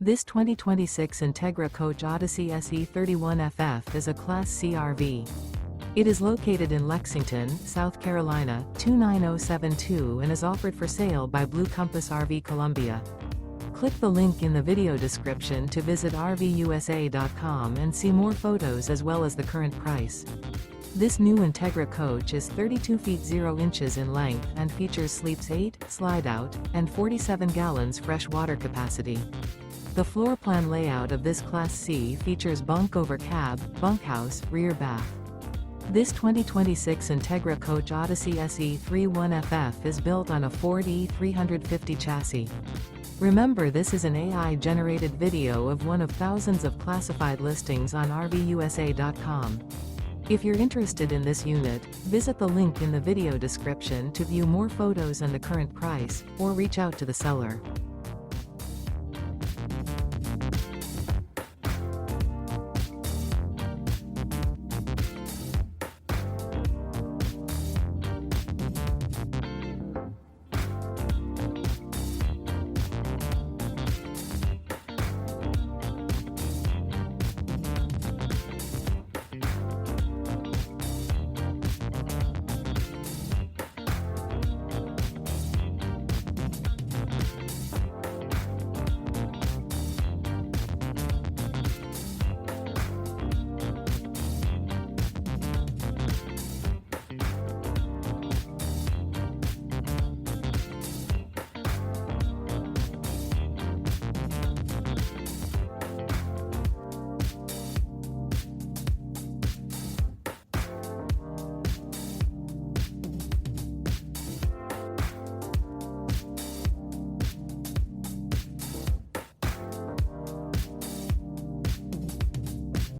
This 2026 Entegra Coach Odyssey SE 31FF is a Class C RV. It is located in Lexington, South Carolina, 29072 and is offered for sale by Blue Compass RV Columbia. Click the link in the video description to visit RVUSA.com and see more photos as well as the current price. This new Entegra Coach is 32 feet 0 inches in length and features sleeps 8, slide-out, and 47 gallons fresh water capacity. The floor plan layout of this Class C features bunk over cab, bunkhouse, rear bath. This 2026 Entegra Coach Odyssey SE 31FF is built on a Ford E350 chassis. Remember, this is an AI-generated video of one of thousands of classified listings on RVUSA.com. If you're interested in this unit, visit the link in the video description to view more photos and the current price, or reach out to the seller.